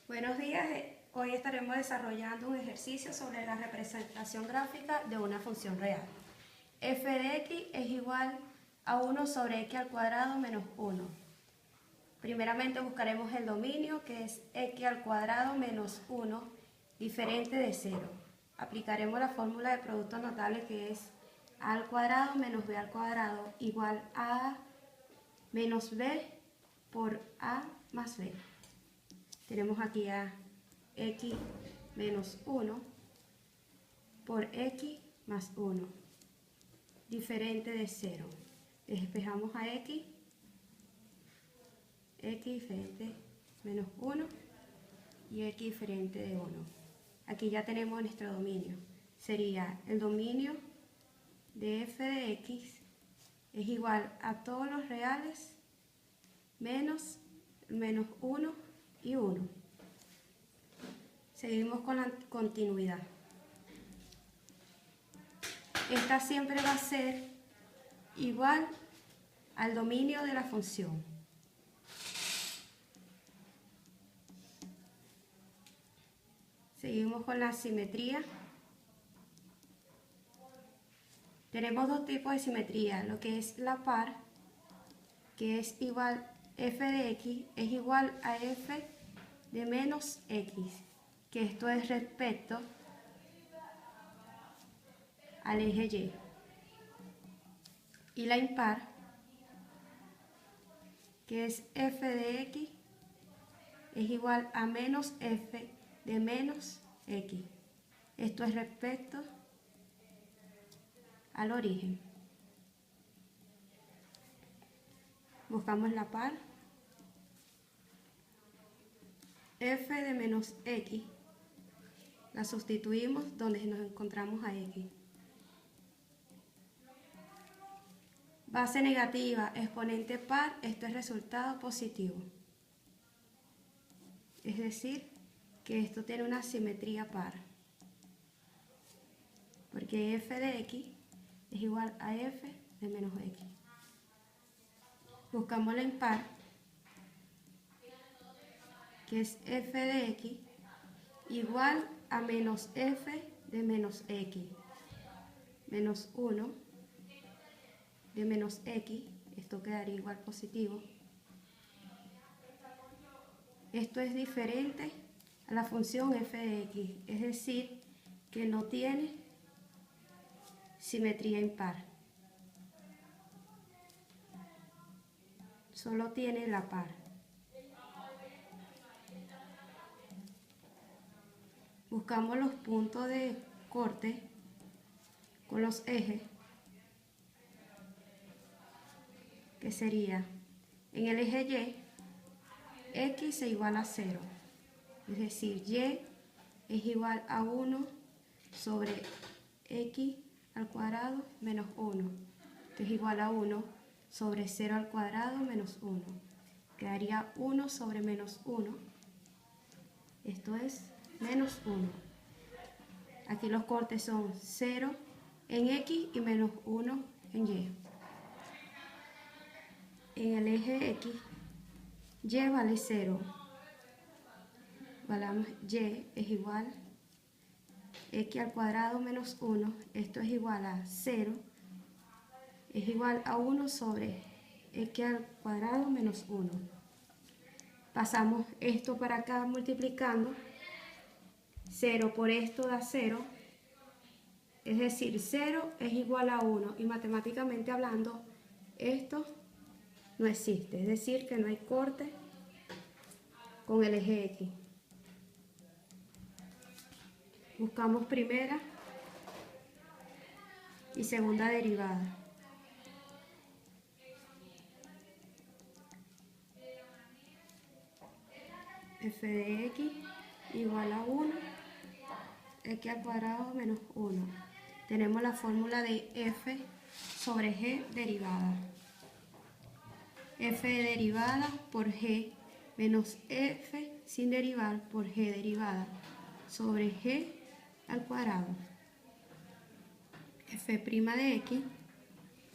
Buenos días, hoy estaremos desarrollando un ejercicio sobre la representación gráfica de una función real. F de x es igual a 1 sobre x al cuadrado menos 1. Primeramente buscaremos el dominio, que es x al cuadrado menos 1, diferente de 0. Aplicaremos la fórmula de producto notable, que es a al cuadrado menos b al cuadrado igual a menos b por a más b. Tenemos aquí a x menos 1 por x más 1, diferente de 0. Despejamos a x diferente menos 1 y x diferente de 1. Aquí ya tenemos nuestro dominio. Sería el dominio de f de x es igual a todos los reales menos 1 y 1. Seguimos con la continuidad. Esta siempre va a ser igual al dominio de la función. Seguimos con la simetría. Tenemos dos tipos de simetría, lo que es la par, que es igual, f de x es igual a f de menos x, que esto es respecto al eje y. Y la impar, que es f de x es igual a menos f de menos x. Esto es respecto al origen. Buscamos la par. F de menos x la sustituimos donde nos encontramos a x. Base negativa, exponente par, esto es resultado positivo. Es decir, que esto tiene una simetría par. Porque f de x es igual a f de menos x. Buscamos la impar, que es f de x igual a menos f de menos x. Menos 1 de menos x, esto quedaría igual positivo. Esto es diferente a la función f de x, es decir, que no tiene simetría impar. Solo tiene la par. Buscamos los puntos de corte con los ejes, que sería en el eje y, x es igual a 0, es decir, y es igual a 1 sobre x al cuadrado menos 1, que es igual a 1 sobre 0 al cuadrado menos 1. Quedaría 1 sobre menos 1, esto es menos 1. Aquí los cortes son 0 en x y menos 1 en y. En el eje x, y vale 0. Valamos y es igual a x al cuadrado menos 1. Esto es igual a 0. Es igual a 1 sobre x al cuadrado menos 1. Pasamos esto para acá multiplicando. 0 por esto da 0. Es decir, 0 es igual a 1. Y matemáticamente hablando, esto no existe. Es decir, que no hay corte con el eje x. Buscamos primera y segunda derivada. F de x igual a 1, x al cuadrado menos 1. Tenemos la fórmula de f sobre g derivada. F derivada por g menos f sin derivar por g derivada sobre g al cuadrado. F' de x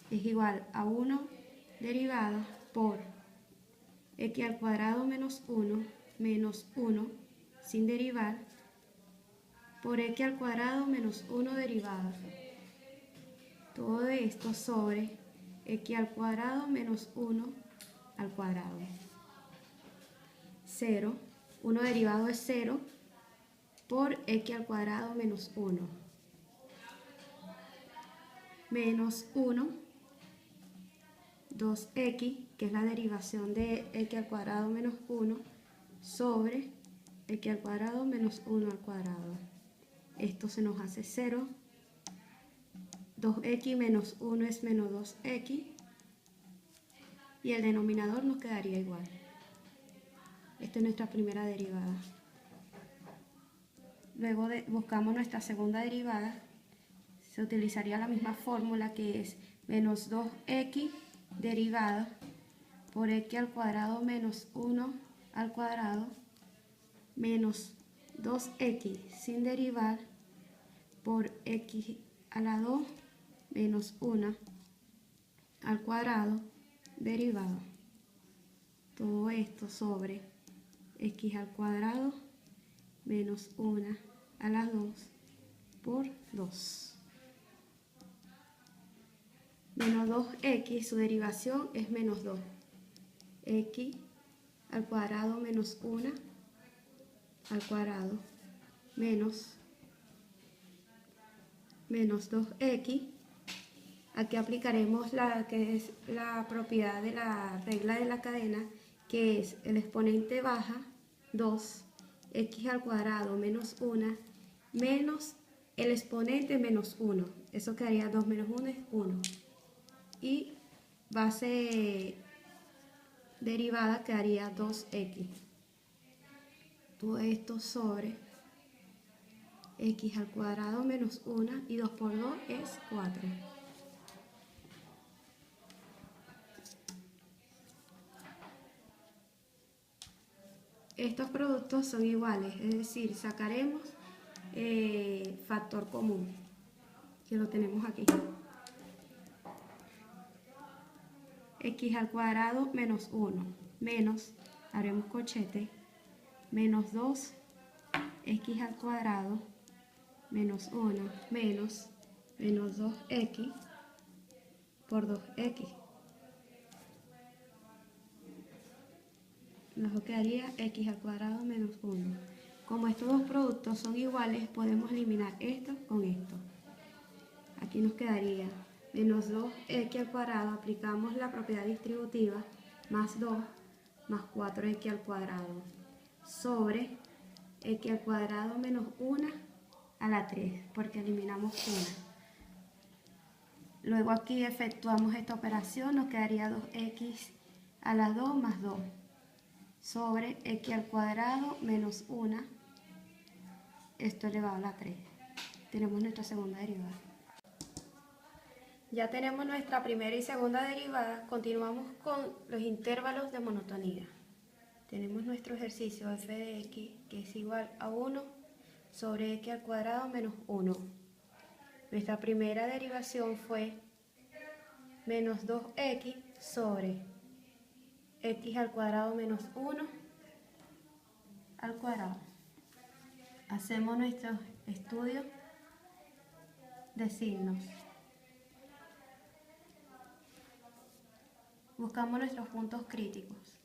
es igual a 1 derivada por x al cuadrado menos 1 menos 1 sin derivar por x al cuadrado menos 1 derivada. Todo esto sobre x al cuadrado menos 1 al cuadrado. 0, 1 derivado es 0 por x al cuadrado menos 1. Menos 1, 2x, que es la derivación de x al cuadrado menos 1, sobre x al cuadrado menos 1 al cuadrado. Esto se nos hace 0. 2x menos 1 es menos 2x. Y el denominador nos quedaría igual. Esta es nuestra primera derivada. Luego buscamos nuestra segunda derivada. Se utilizaría la misma fórmula, que es menos 2x derivada por x al cuadrado menos 1 al cuadrado menos 2x sin derivar por x a la 2 menos 1 al cuadrado derivado. Todo esto sobre x al cuadrado menos 1 a la 2 por 2. Menos 2x, su derivación es menos 2. X al cuadrado menos 1 al cuadrado menos 2x. Aquí aplicaremos la que es la propiedad de la regla de la cadena, que es el exponente baja 2, x al cuadrado menos 1, menos el exponente menos 1. Eso quedaría 2 menos 1 es 1. Y base derivada quedaría 2x. Todo esto sobre x al cuadrado menos 1 y 2 por 2 es 4. Estos productos son iguales, es decir, sacaremos factor común, que lo tenemos aquí. X al cuadrado menos 1, menos, haremos corchete, menos 2, x al cuadrado menos 1, menos 2x por 2x. Nos quedaría x al cuadrado menos 1. Como estos dos productos son iguales, podemos eliminar esto con esto. Aquí nos quedaría menos 2x al cuadrado, aplicamos la propiedad distributiva, más 2, más 4x al cuadrado, sobre x al cuadrado menos 1 a la 3, porque eliminamos 1. Luego aquí efectuamos esta operación, nos quedaría 2x a la 2 más 2, sobre x al cuadrado menos 1, esto elevado a la 3. Tenemos nuestra segunda derivada. Ya tenemos nuestra primera y segunda derivada, continuamos con los intervalos de monotonía. Tenemos nuestro ejercicio f de x, que es igual a 1 sobre x al cuadrado menos 1. Nuestra primera derivación fue menos 2x sobre x al cuadrado menos 1 al cuadrado. Hacemos nuestro estudio de signos. Buscamos nuestros puntos críticos.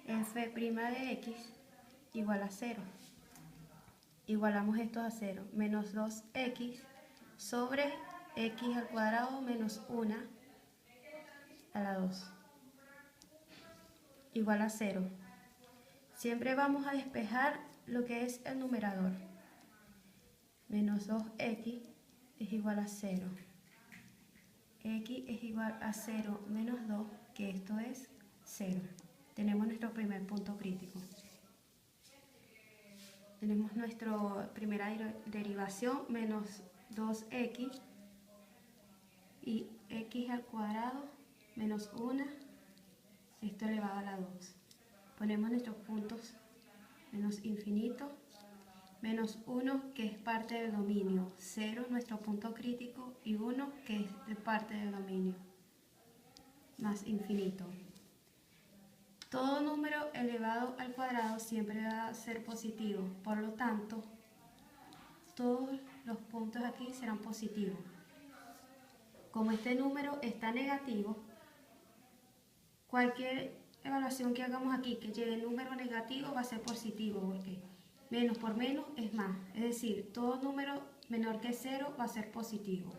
F' de x igual a 0. Igualamos esto a 0. Menos 2x sobre x al cuadrado menos 1 a la 2. Igual a 0. Siempre vamos a despejar lo que es el numerador. Menos 2x es igual a 0. X es igual a 0 menos 2, que esto es 0. Tenemos nuestro primer punto crítico. Tenemos nuestra primera derivación, menos 2x y x al cuadrado menos 1, esto elevado a la 2. Ponemos nuestros puntos, menos infinito, menos 1 que es parte del dominio, 0 nuestro punto crítico y 1 que es de parte del dominio, más infinito. Todo número elevado al cuadrado siempre va a ser positivo, por lo tanto, todos los puntos aquí serán positivos. Como este número está negativo, cualquier evaluación que hagamos aquí que lleve el número negativo va a ser positivo, porque menos por menos es más. Es decir, todo número menor que 0 va a ser positivo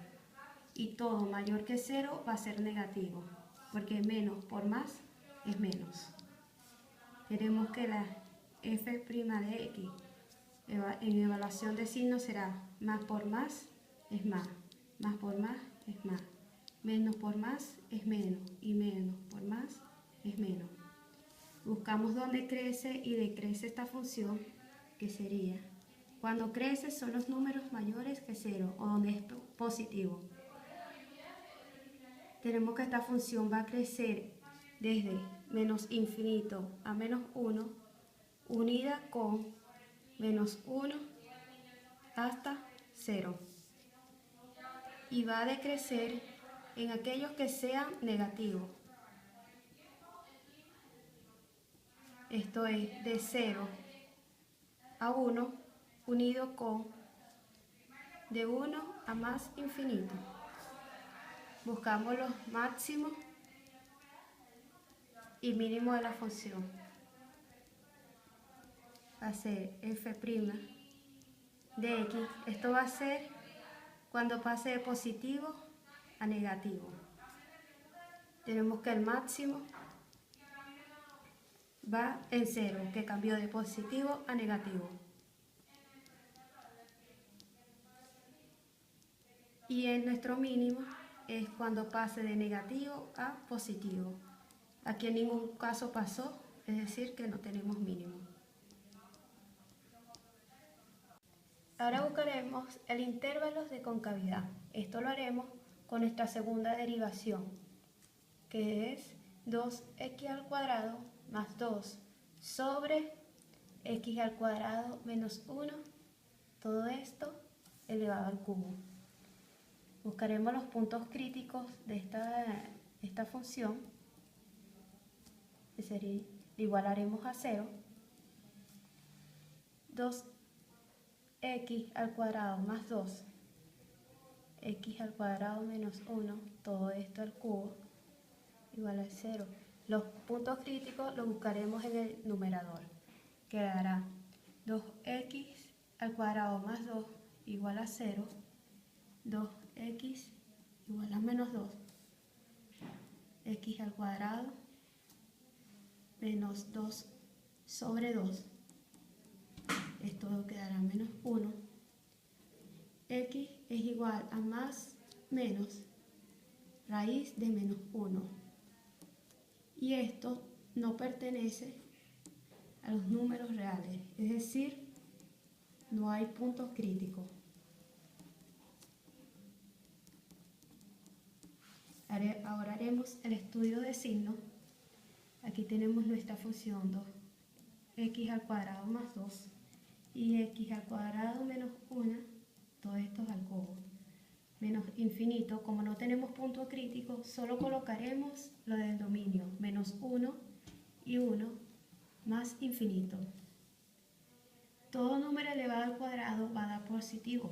y todo mayor que 0 va a ser negativo, porque menos por más es menos. Tenemos que la f' de x en evaluación de signos será más por más es más por más es más, menos por más es menos y menos por más es menos. Buscamos dónde crece y decrece esta función, que sería cuando crece son los números mayores que 0 o donde es positivo. Tenemos que esta función va a crecer desde menos infinito a menos 1, unida con menos 1 hasta 0. Y va a decrecer en aquellos que sean negativos. Esto es de 0 a 1 unido con de 1 a más infinito. Buscamos los máximos y mínimos de la función. Va a ser f' de x. Esto va a ser cuando pase de positivo a negativo. Tenemos que el máximo va en 0, que cambió de positivo a negativo. Y en nuestro mínimo es cuando pase de negativo a positivo. Aquí en ningún caso pasó, es decir, que no tenemos mínimo. Ahora buscaremos el intervalo de concavidad. Esto lo haremos con nuestra segunda derivación, que es 2x al cuadrado más 2 sobre x al cuadrado menos 1, todo esto elevado al cubo. Buscaremos los puntos críticos de esta función, que sería, igualaremos a 0, 2x al cuadrado más 2, x al cuadrado menos 1, todo esto al cubo, igual a 0. Los puntos críticos los buscaremos en el numerador. Quedará 2x al cuadrado más 2 igual a 0, 2x igual a menos 2, x al cuadrado menos 2 sobre 2, esto quedará menos 1, x es igual a más menos raíz de menos 1, y esto no pertenece a los números reales, es decir, no hay puntos críticos. Ahora haremos el estudio de signos. Aquí tenemos nuestra función 2x al cuadrado más 2 y x al cuadrado menos 1, todo esto es al cubo. Menos infinito, como no tenemos punto crítico, solo colocaremos lo del dominio, menos 1 y 1 más infinito. Todo número elevado al cuadrado va a dar positivo,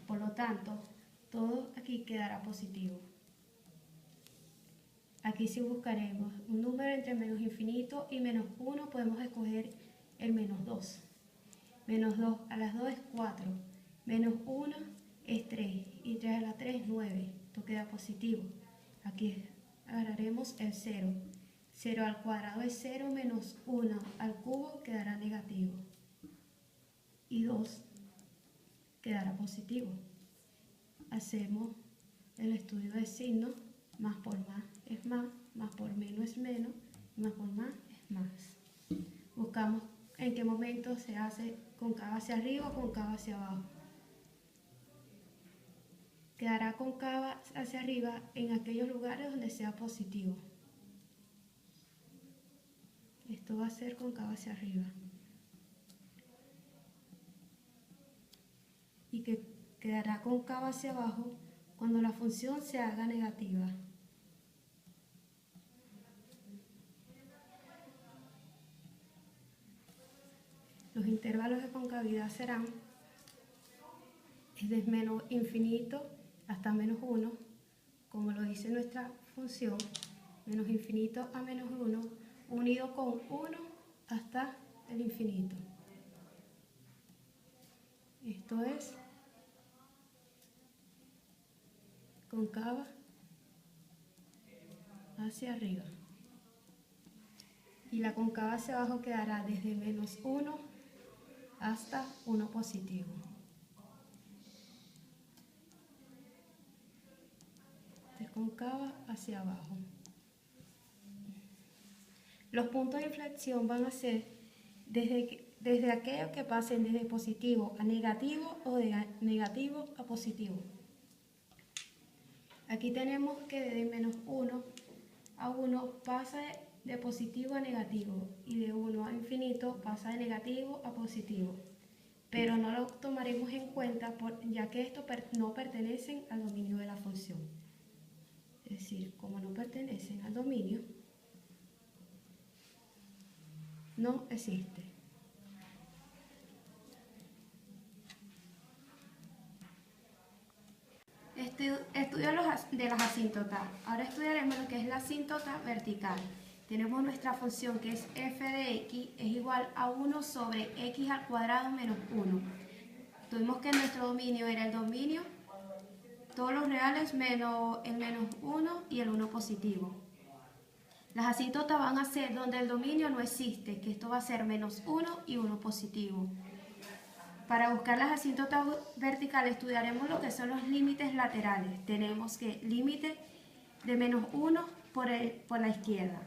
por lo tanto, todo aquí quedará positivo. Aquí si buscaremos un número entre menos infinito y menos 1, podemos escoger el menos 2. Menos 2 a las 2 es 4, menos 1 es 3 y 3 a la 3 es 9, esto queda positivo. Aquí agarraremos el 0. 0 al cuadrado es 0 menos 1 al cubo quedará negativo y 2 quedará positivo. Hacemos el estudio de signos, más por más es más por menos es menos, más por más es más. Buscamos en qué momento se hace cóncava hacia arriba o cóncava hacia abajo. Quedará cóncava hacia arriba en aquellos lugares donde sea positivo. Esto va a ser cóncava hacia arriba. Y que quedará cóncava hacia abajo cuando la función se haga negativa. Los intervalos de concavidad serán desde menos infinito hasta menos 1, como lo dice nuestra función, menos infinito a menos 1, unido con 1 hasta el infinito. Esto es cóncava hacia arriba. Y la cóncava hacia abajo quedará desde menos 1 hasta 1 positivo. De cóncava hacia abajo. Los puntos de inflexión van a ser desde aquellos que pasen desde positivo a negativo o de negativo a positivo. Aquí tenemos que desde menos 1 a 1 pasa de positivo a negativo y de 1 a infinito pasa de negativo a positivo. Pero no lo tomaremos en cuenta ya que estos no pertenecen al dominio de la función. Es decir, como no pertenecen al dominio, no existe. Estudio de las asíntotas. Ahora estudiaremos lo que es la asíntota vertical. Tenemos nuestra función que es f de x es igual a 1 sobre x al cuadrado menos 1. Tuvimos que nuestro dominio era el dominio, todos los reales menos el menos 1 y el 1 positivo. Las asíntotas van a ser donde el dominio no existe, que esto va a ser menos 1 y 1 positivo. Para buscar las asíntotas verticales estudiaremos lo que son los límites laterales. Tenemos que límite de menos 1 por la izquierda.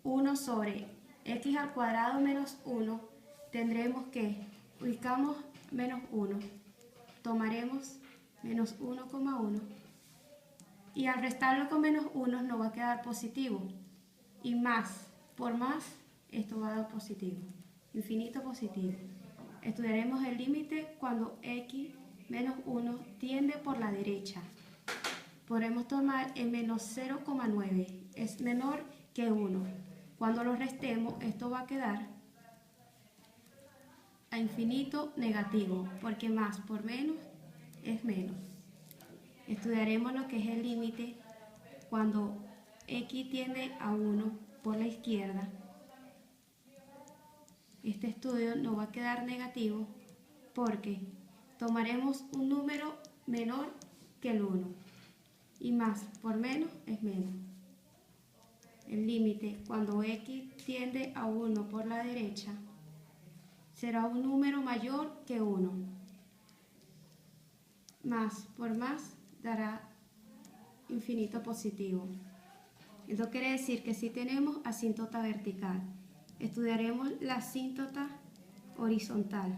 1 sobre x al cuadrado menos 1, tendremos que, ubicamos menos 1, tomaremos menos 1,1 y al restarlo con menos 1 nos va a quedar positivo. Y más, por más, esto va a dar positivo, infinito positivo. Estudiaremos el límite cuando x menos 1 tiende por la derecha. Podremos tomar el menos 0,9, es menor que 1. Cuando lo restemos, esto va a quedar a infinito negativo, porque más por menos es menos. Estudiaremos lo que es el límite cuando x tiende a 1 por la izquierda. Este estudio nos va a quedar negativo porque tomaremos un número menor que el 1 y más por menos es menos. El límite cuando x tiende a 1 por la derecha será un número mayor que 1. Más por más dará infinito positivo. Esto quiere decir que si tenemos asíntota vertical, estudiaremos la asíntota horizontal,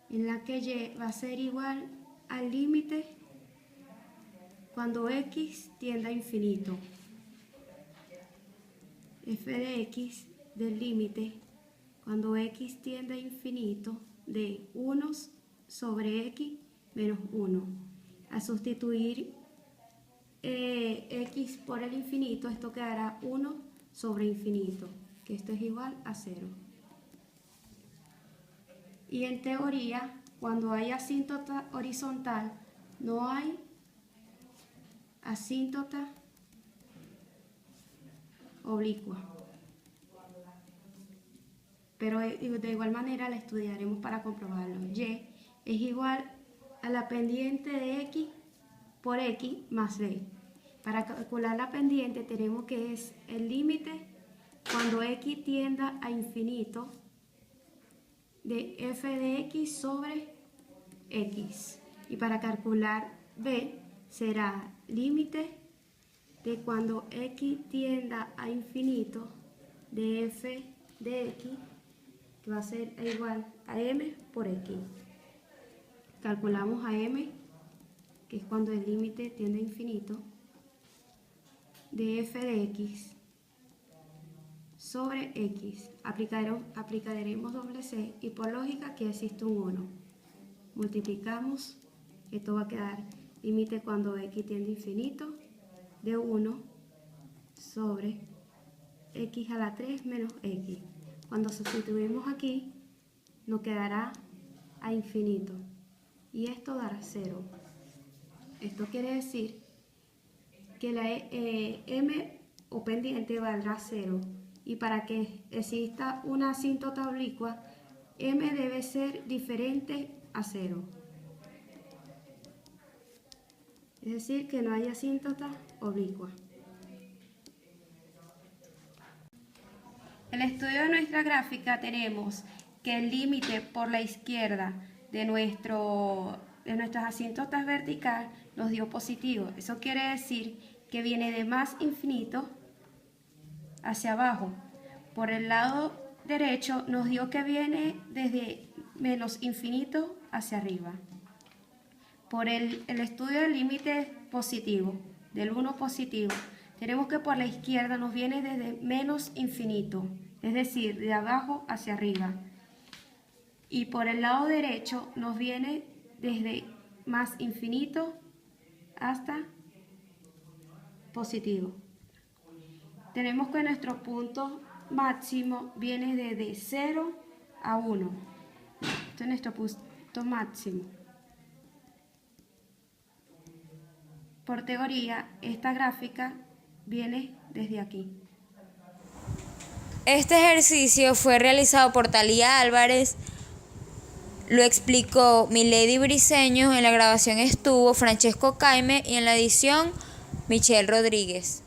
en la que y va a ser igual al límite cuando x tiende a infinito. F de x del límite cuando x tiende a infinito de 1 sobre x menos 1. A sustituir x por el infinito, esto quedará 1 sobre infinito, que esto es igual a 0. Y en teoría, cuando hay asíntota horizontal, no hay asíntota oblicua. Pero de igual manera la estudiaremos para comprobarlo. Y es igual a la pendiente de x por x más b. Para calcular la pendiente tenemos que es el límite cuando x tienda a infinito de f de x sobre x. Y para calcular b será límite de cuando x tienda a infinito de f de x, que va a ser igual a m por x. Calculamos a m, que es cuando el límite tiende a infinito, de f de x sobre x. Aplicaremos doble c y por lógica aquí existe un 1. Multiplicamos, esto va a quedar límite cuando x tiende a infinito de 1 sobre x a la 3 menos x. Cuando sustituimos aquí, nos quedará a infinito. Y esto dará 0. Esto quiere decir que la m o pendiente valdrá 0. Y para que exista una asíntota oblicua, m debe ser diferente a 0. Es decir, que no hay asíntota oblicua. En el estudio de nuestra gráfica tenemos que el límite por la izquierda de nuestras asíntotas vertical nos dio positivo. Eso quiere decir que viene de más infinito hacia abajo. Por el lado derecho nos dio que viene desde menos infinito hacia arriba. Por el estudio del límite positivo, del 1 positivo, tenemos que por la izquierda nos viene desde menos infinito, es decir, de abajo hacia arriba. Y por el lado derecho nos viene desde más infinito hasta positivo. Tenemos que nuestro punto máximo viene desde 0 a 1. Este es nuestro punto máximo. Por teoría, esta gráfica viene desde aquí. Este ejercicio fue realizado por Talía Álvarez, lo explicó Milady Briceño, en la grabación estuvo Francesco Caime y en la edición Michelle Rodríguez.